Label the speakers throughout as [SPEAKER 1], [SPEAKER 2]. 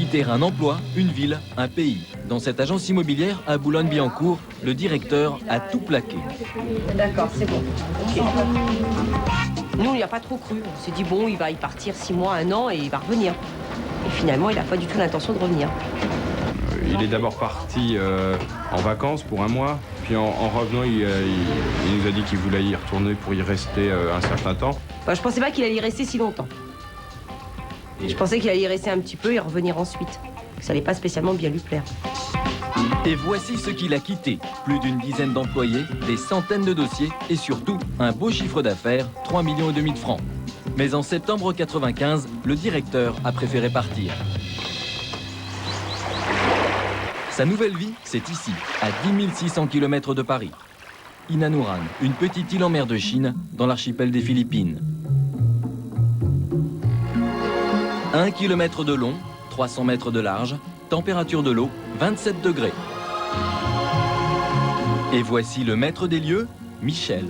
[SPEAKER 1] quitter un emploi, une ville, un pays. Dans cette agence immobilière à Boulogne-Billancourt, le directeur a tout plaqué.
[SPEAKER 2] D'accord, c'est bon. Okay. Nous, on n'y a pas trop cru. On s'est dit, bon, il va y partir 6 mois, 1 an et il va revenir. Et finalement, il n'a pas du tout l'intention de revenir.
[SPEAKER 3] Il est d'abord parti en vacances pour 1 mois. Puis en revenant, il nous a dit qu'il voulait y retourner pour y rester un certain temps.
[SPEAKER 2] Bah, je ne pensais pas qu'il allait y rester si longtemps. Je pensais qu'il allait y rester un petit peu et revenir ensuite. Ça n'allait pas spécialement bien lui plaire.
[SPEAKER 1] Et voici ce qu'il a quitté. Plus d'une dizaine d'employés, des centaines de dossiers et surtout un beau chiffre d'affaires, 3,5 millions de francs. Mais en septembre 95, le directeur a préféré partir. Sa nouvelle vie, c'est ici, à 10 600 km de Paris. Inanuran, une petite île en mer de Chine, dans l'archipel des Philippines. 1 km de long, 300 mètres de large, température de l'eau, 27 degrés. Et voici le maître des lieux, Michel.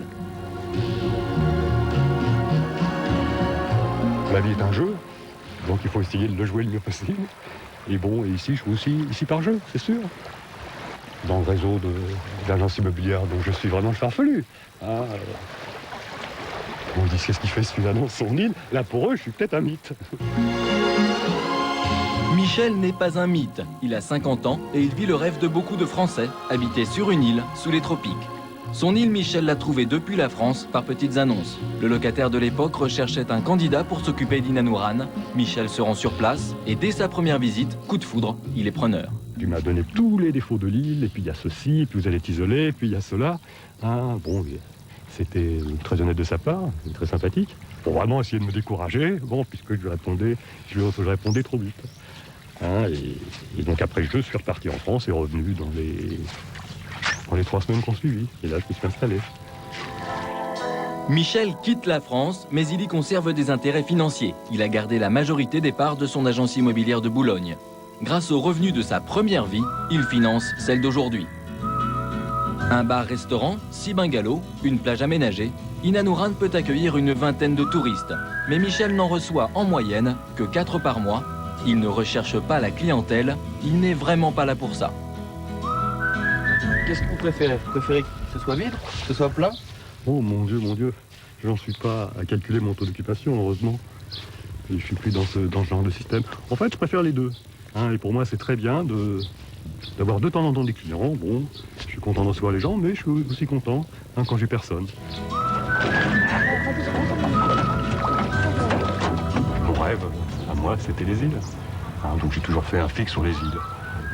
[SPEAKER 4] La vie est un jeu, donc il faut essayer de le jouer le mieux possible. Et bon, et ici, je joue aussi ici par jeu, c'est sûr. Dans le réseau d'agences immobilières, donc je suis vraiment le farfelu. On me dit, qu'est-ce qu'il fait celui-là dans son île? Là, pour eux, je suis peut-être un mythe.
[SPEAKER 1] Michel n'est pas un mythe. Il a 50 ans et il vit le rêve de beaucoup de Français, habiter sur une île sous les tropiques. Son île, Michel l'a trouvée depuis la France par petites annonces. Le locataire de l'époque recherchait un candidat pour s'occuper d'Inanuran. Michel se rend sur place et dès sa première visite, coup de foudre, il est preneur.
[SPEAKER 4] Tu m'as donné tous les défauts de l'île, et puis il y a ceci, puis vous allez être isolé, et puis il y a cela. Bon, c'était très honnête de sa part, très sympathique. Pour vraiment essayer de me décourager, bon, puisque je lui répondais trop vite. Et donc après je suis reparti en France et revenu dans les 3 semaines qu'on suivit. Et là, je me suis installé.
[SPEAKER 1] Michel quitte la France, mais il y conserve des intérêts financiers. Il a gardé la majorité des parts de son agence immobilière de Boulogne. Grâce aux revenus de sa première vie, il finance celle d'aujourd'hui. Un bar-restaurant, 6 bungalows, une plage aménagée, Inanuran peut accueillir une vingtaine de touristes. Mais Michel n'en reçoit en moyenne que 4 par mois. Il ne recherche pas la clientèle, il n'est vraiment pas là pour ça.
[SPEAKER 5] Qu'est-ce que vous préférez? Vous préférez que ce soit vide, que ce soit plein?
[SPEAKER 4] Oh mon Dieu, j'en suis pas à calculer mon taux d'occupation, heureusement. Et je suis plus dans ce genre de système. En fait, je préfère les deux. Et pour moi, c'est très bien d'avoir de temps en temps des clients. Bon, je suis content de recevoir les gens, mais je suis aussi content quand j'ai personne. Mon rêve, à moi, c'était les îles. Donc j'ai toujours fait un fixe sur les îles.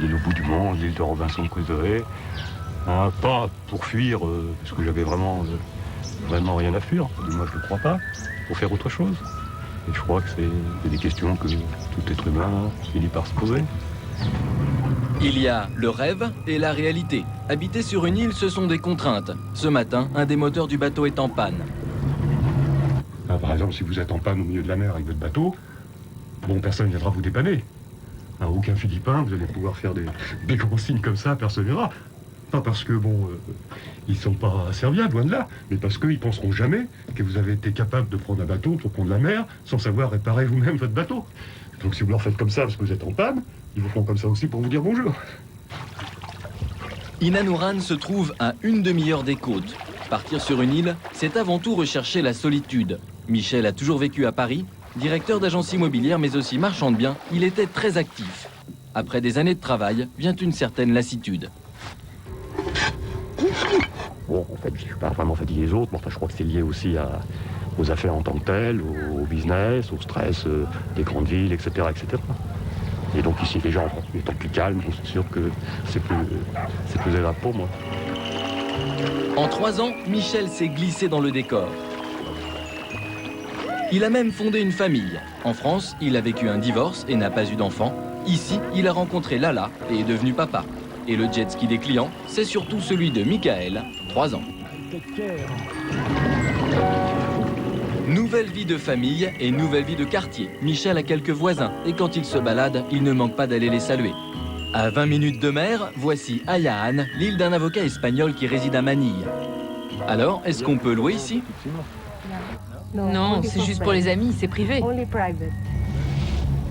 [SPEAKER 4] L'île au bout du monde, l'île de Robinson Crusoe. Pas pour fuir, parce que j'avais vraiment rien à fuir. Moi, je ne le crois pas. Pour faire autre chose. Et je crois que c'est des questions que tout être humain finit par se poser.
[SPEAKER 1] Il y a le rêve et la réalité. Habiter sur une île, ce sont des contraintes. Ce matin, un des moteurs du bateau est en panne.
[SPEAKER 4] Par exemple, si vous êtes en panne au milieu de la mer avec votre bateau, bon, personne ne viendra vous dépanner. Aucun Philippin, vous allez pouvoir faire des gros signes comme ça, personne ne viendra. Pas parce que, ils sont pas serviables, loin de là, mais parce qu'ils penseront jamais que vous avez été capable de prendre un bateau pour prendre la mer sans savoir réparer vous-même votre bateau. Donc si vous leur faites comme ça parce que vous êtes en panne, ils vous font comme ça aussi pour vous dire bonjour.
[SPEAKER 1] Inanuran se trouve à une demi-heure des côtes. Partir sur une île, c'est avant tout rechercher la solitude. Michel a toujours vécu à Paris, directeur d'agence immobilière mais aussi marchand de biens, il était très actif. Après des années de travail, vient une certaine lassitude.
[SPEAKER 4] Bon, en fait, je ne suis pas vraiment fatigué les autres, mais enfin, je crois que c'est lié aussi aux affaires en tant que telles, au business, au stress des grandes villes, etc., etc. Et donc ici, les gens étant plus calmes, c'est sûr que c'est plus agréable pour moi.
[SPEAKER 1] En 3 ans, Michel s'est glissé dans le décor. Il a même fondé une famille. En France, il a vécu un divorce et n'a pas eu d'enfant. Ici, il a rencontré Lala et est devenu papa. Et le jet ski des clients, c'est surtout celui de Michael, 3 ans. Nouvelle vie de famille et nouvelle vie de quartier. Michel a quelques voisins et quand il se balade, il ne manque pas d'aller les saluer. À 20 minutes de mer, voici Ayaan, l'île d'un avocat espagnol qui réside à Manille. Alors, est-ce qu'on peut louer ici?
[SPEAKER 6] Non, c'est juste pour les amis, c'est privé.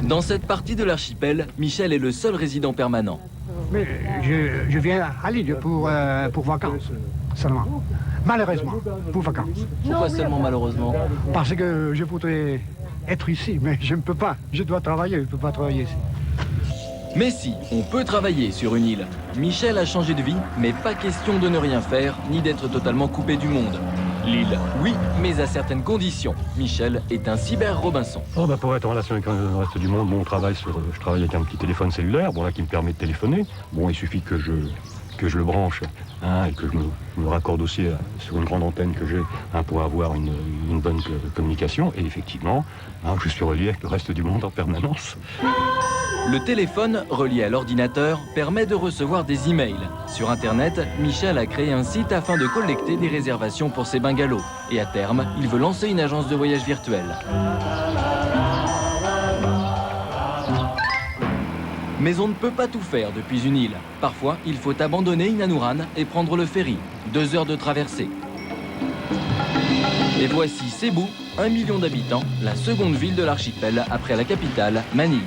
[SPEAKER 1] Dans cette partie de l'archipel, Michel est le seul résident permanent.
[SPEAKER 6] Mais je viens à l'île pour vacances, seulement. Malheureusement, pour vacances.
[SPEAKER 1] Pourquoi seulement malheureusement?
[SPEAKER 6] Parce que je voudrais être ici, mais je ne peux pas. Je dois travailler, je ne peux pas travailler ici.
[SPEAKER 1] Mais si, on peut travailler sur une île. Michel a changé de vie, mais pas question de ne rien faire, ni d'être totalement coupé du monde. L'île, oui, mais à certaines conditions. Michel est un cyber-Robinson.
[SPEAKER 4] Oh, bah, pour être en relation avec le reste du monde, bon, je travaille avec un petit téléphone cellulaire, bon, là, qui me permet de téléphoner. Bon, il suffit que je le branche, hein, et que je me raccorde aussi sur une grande antenne que j'ai, hein, pour avoir une bonne communication. Et effectivement, hein, je suis relié avec le reste du monde en permanence.
[SPEAKER 1] Le téléphone, relié à l'ordinateur, permet de recevoir des emails. Sur Internet, Michel a créé un site afin de collecter des réservations pour ses bungalows. Et à terme, il veut lancer une agence de voyage virtuelle. Mais on ne peut pas tout faire depuis une île. Parfois, il faut abandonner Inanouran et prendre le ferry. 2 heures de traversée. Et voici Cebu, 1 million d'habitants, la seconde ville de l'archipel après la capitale, Manille.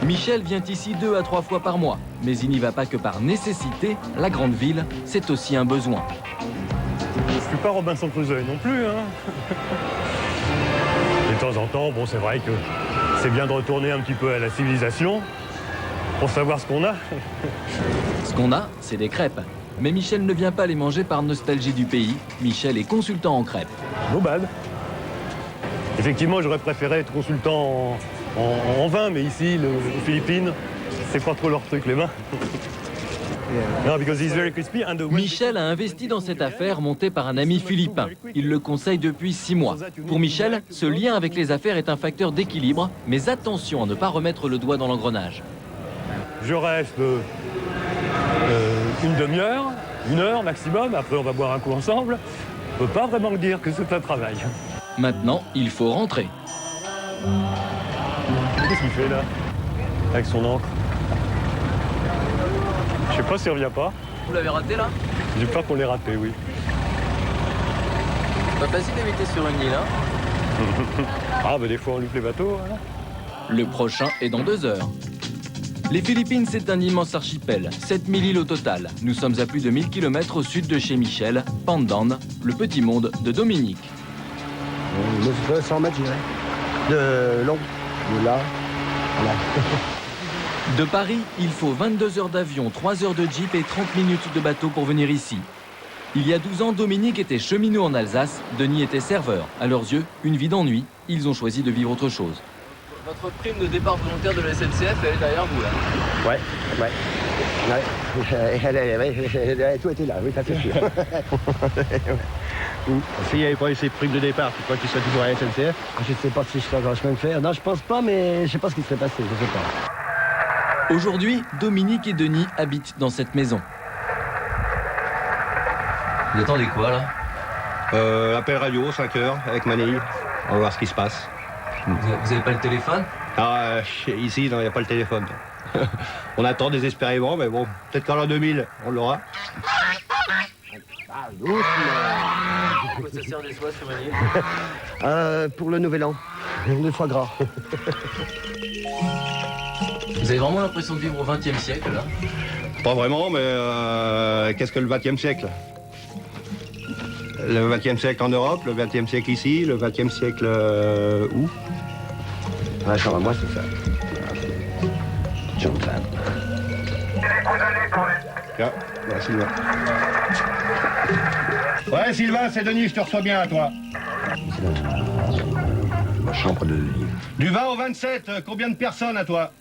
[SPEAKER 1] Michel vient ici 2 à 3 fois par mois, mais il n'y va pas que par nécessité. La grande ville, c'est aussi un besoin.
[SPEAKER 7] Je ne suis pas Robinson Crusoe non plus, hein. De temps en temps, bon, c'est vrai que c'est bien de retourner un petit peu à la civilisation pour savoir ce qu'on a.
[SPEAKER 1] Ce qu'on a, c'est des crêpes. Mais Michel ne vient pas les manger par nostalgie du pays. Michel est consultant en crêpes.
[SPEAKER 7] No bad. Effectivement, j'aurais préféré être consultant en vin, mais ici, aux Philippines, c'est pas trop leur truc, les vins. No, because it's very crispy and the...
[SPEAKER 1] Michel a investi dans cette affaire montée par un ami philippin. Il le conseille depuis 6 mois. Pour Michel, ce lien avec les affaires est un facteur d'équilibre, mais attention à ne pas remettre le doigt dans l'engrenage.
[SPEAKER 7] Je reste une demi-heure, 1 heure maximum, après on va boire un coup ensemble. On peut pas vraiment dire que c'est un travail.
[SPEAKER 1] Maintenant, il faut rentrer.
[SPEAKER 7] Qu'est-ce qu'il fait là, avec son encre? Je sais pas s'il revient pas.
[SPEAKER 1] Vous l'avez raté là?
[SPEAKER 7] J'ai peur qu'on l'ait raté, oui.
[SPEAKER 1] Pas facile d'éviter sur une île, hein?
[SPEAKER 7] Ah, bah des fois on loupe les bateaux. Hein.
[SPEAKER 1] Le prochain est dans 2 heures. Les Philippines, c'est un immense archipel, 7000 îles au total. Nous sommes à plus de 1000 km au sud de chez Michel, Pandan, le petit monde de Dominique.
[SPEAKER 5] 900 mètres, je dirais, de long, de là, voilà.
[SPEAKER 1] De Paris, il faut 22 heures d'avion, 3 heures de jeep et 30 minutes de bateau pour venir ici. Il y a 12 ans, Dominique était cheminot en Alsace, Denis était serveur. À leurs yeux, une vie d'ennui. Ils ont choisi de vivre autre chose. Votre prime de départ volontaire de la SNCF, elle est derrière vous, là?
[SPEAKER 5] Ouais. Tout était là, oui, ça c'est sûr.
[SPEAKER 8] S'il n'y avait pas eu ces primes de départ, tu crois qu'il serait toujours à la SNCF?
[SPEAKER 5] Je ne sais pas si je serais encore chemin de fer. Non, je pense pas, mais je sais pas ce qui serait passé, je sais pas.
[SPEAKER 1] Aujourd'hui, Dominique et Denis habitent dans cette maison.
[SPEAKER 9] Vous attendez quoi, là?
[SPEAKER 8] Appel radio, 5 heures, avec Manille. On va voir ce qui se passe.
[SPEAKER 9] Vous avez pas le téléphone?
[SPEAKER 8] Ah, ici, non, il n'y a pas le téléphone. On attend désespérément, mais bon, peut-être qu'en l'an 2000, on l'aura.
[SPEAKER 9] Pourquoi ça sert des soies sur une île?
[SPEAKER 5] Pour le nouvel an, le foie gras.
[SPEAKER 1] Vous avez vraiment l'impression de vivre au XXe siècle, là?
[SPEAKER 8] Pas vraiment, mais qu'est-ce que le XXe siècle? Le XXe siècle en Europe, le XXe siècle ici, le XXe siècle où?
[SPEAKER 5] Ouais, ça va, moi c'est ça. Jonathan.
[SPEAKER 8] Là, voilà, Sylvain. Ouais, Sylvain, c'est Denis, je te reçois bien à toi.
[SPEAKER 5] C'est dans ma chambre de lit.
[SPEAKER 8] Du 20 au 27, combien de personnes à toi?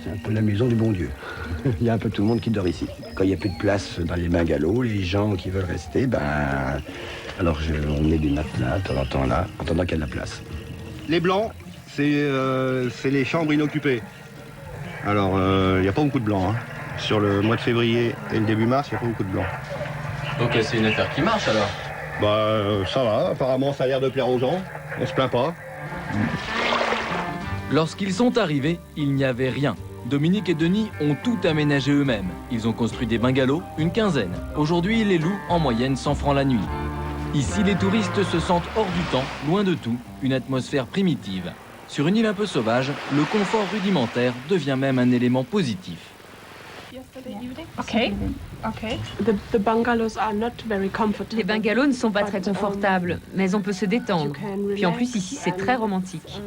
[SPEAKER 5] C'est un peu la maison du bon Dieu. Il y a un peu tout le monde qui dort ici. Quand il n'y a plus de place dans les bungalows, les gens qui veulent rester, alors on met des matelas de temps en temps là, en attendant qu'il y a de la place.
[SPEAKER 8] Les blancs, c'est les chambres inoccupées. Alors, il n'y a pas beaucoup de blancs. Hein. Sur le mois de février et le début mars, il n'y a pas beaucoup de blancs.
[SPEAKER 1] Donc c'est une affaire qui marche, alors?
[SPEAKER 8] Ça va, apparemment ça a l'air de plaire aux gens. On se plaint pas.
[SPEAKER 1] Lorsqu'ils sont arrivés, il n'y avait rien. Dominique et Denis ont tout aménagé eux-mêmes. Ils ont construit des bungalows, une quinzaine. Aujourd'hui, ils les louent en moyenne 100 francs la nuit. Ici, les touristes se sentent hors du temps, loin de tout, une atmosphère primitive. Sur une île un peu sauvage, le confort rudimentaire devient même un élément positif.
[SPEAKER 10] Les bungalows ne sont pas très confortables, mais on peut se détendre. Puis en plus, ici, c'est très romantique.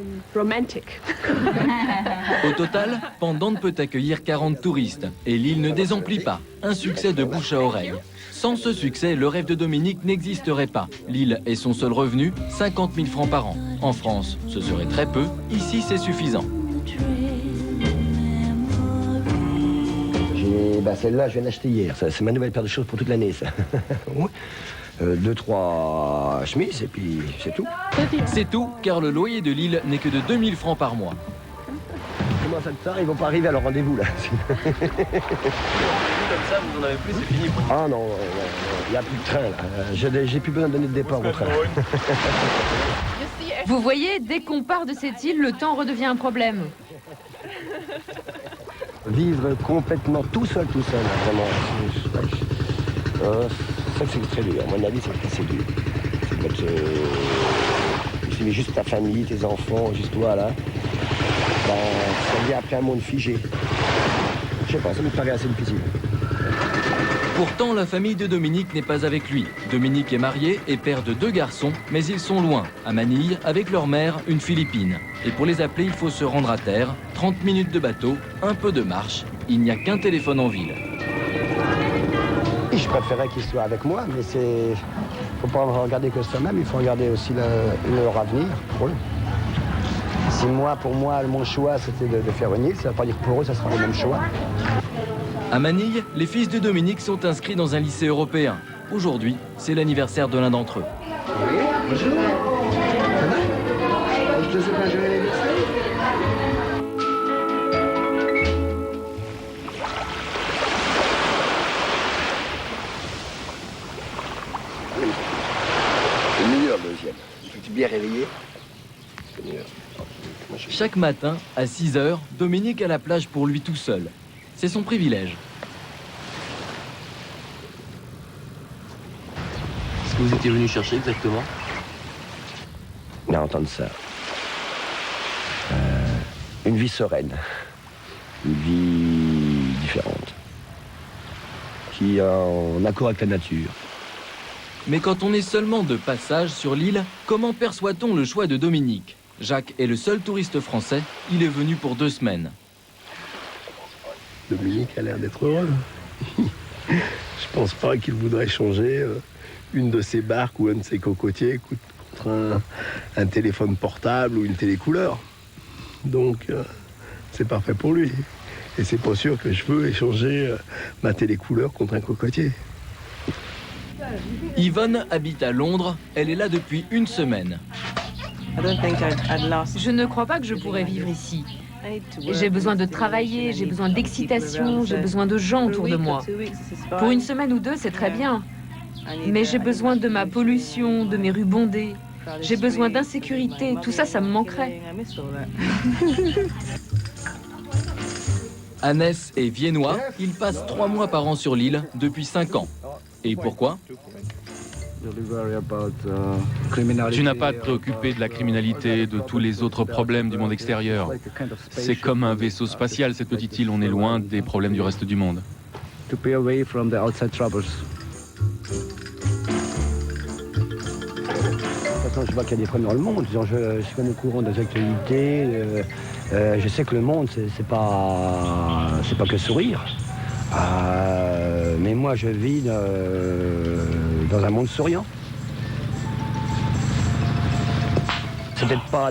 [SPEAKER 1] Au total, Pendante peut accueillir 40 touristes et l'île ne désemplit pas. Un succès de bouche à oreille. Sans ce succès, le rêve de Dominique n'existerait pas. L'île est son seul revenu, 50 000 francs par an. En France, ce serait très peu. Ici, c'est suffisant.
[SPEAKER 5] Celle-là, je viens d'acheter hier. C'est ma nouvelle paire de choses pour toute l'année, ça. 2, 3 chemises et puis c'est tout.
[SPEAKER 1] C'est tout, car le loyer de l'île n'est que de 2000 francs par mois.
[SPEAKER 5] Comment ça te sort? Ils vont pas arriver à leur rendez-vous, là.
[SPEAKER 9] Comme ça, vous en avez plus, c'est fini.
[SPEAKER 5] Ah non, il n'y a plus de train, là. J'ai plus besoin de donner de départ au train.
[SPEAKER 10] Vous voyez, dès qu'on part de cette île, le temps redevient un problème.
[SPEAKER 5] Vivre complètement tout seul, vraiment. Ça, c'est très dur. À mon avis, c'est dur. C'est quand tu mets juste ta famille, tes enfants, juste toi, là. Ben, ça vient après un monde figé. Je sais pas, ça me paraît assez difficile.
[SPEAKER 1] Pourtant, la famille de Dominique n'est pas avec lui. Dominique est marié et père de 2 garçons, mais ils sont loin, à Manille, avec leur mère, une Philippine. Et pour les appeler, il faut se rendre à terre, 30 minutes de bateau, un peu de marche. Il n'y a qu'un téléphone en ville.
[SPEAKER 5] Je préférais qu'ils soient avec moi, mais c'est... faut pas regarder que ça même, il faut regarder aussi leur avenir pour eux. Si pour moi, mon choix, c'était de faire une île, ça ne veut pas dire que pour eux, ça sera le même choix.
[SPEAKER 1] À Manille, les fils de Dominique sont inscrits dans un lycée européen. Aujourd'hui, c'est l'anniversaire de l'un d'entre eux.
[SPEAKER 5] Oui, bonjour. Ça va? Je te souhaite un joyeux anniversaire. C'est le meilleur, le deuxième. Il faut bien réveillé. C'est le meilleur.
[SPEAKER 1] Chaque matin, à 6 h, Dominique a la plage pour lui tout seul. C'est son privilège.
[SPEAKER 9] Qu'est-ce que vous étiez venu chercher exactement?
[SPEAKER 5] Bien entendre ça. Une vie sereine. Une vie différente. Qui est en accord avec la nature.
[SPEAKER 1] Mais quand on est seulement de passage sur l'île, comment perçoit-on le choix de Dominique? Jacques est le seul touriste français. Il est venu pour 2 semaines.
[SPEAKER 11] Dominique a l'air d'être heureux. Je pense pas qu'il voudrait changer une de ses barques ou un de ses cocotiers contre un téléphone portable ou une télécouleur. Donc c'est parfait pour lui. Et c'est pas sûr que je veux échanger ma télécouleur contre un cocotier.
[SPEAKER 1] Yvonne habite à Londres. Elle est là depuis 1 semaine.
[SPEAKER 10] Je ne crois pas que je pourrais vivre ici. J'ai besoin de travailler, j'ai besoin d'excitation, j'ai besoin de gens autour de moi. Pour 1 semaine ou 2, c'est très bien. Mais j'ai besoin de ma pollution, de mes rues bondées. J'ai besoin d'insécurité. Tout ça, ça me manquerait.
[SPEAKER 1] Annès est viennois. Il passe 3 mois par an sur l'île depuis 5 ans. Et pourquoi?
[SPEAKER 12] Tu n'as pas à te préoccuper de la criminalité, de tous les autres problèmes du monde extérieur. C'est comme un vaisseau spatial, cette petite île. On est loin des problèmes du reste du monde.
[SPEAKER 5] De toute façon, je vois qu'il y a des problèmes dans le monde. Je suis au courant des actualités. Je sais que le monde, c'est pas que sourire. Mais moi, je vis dans un monde souriant. C'est peut-être pas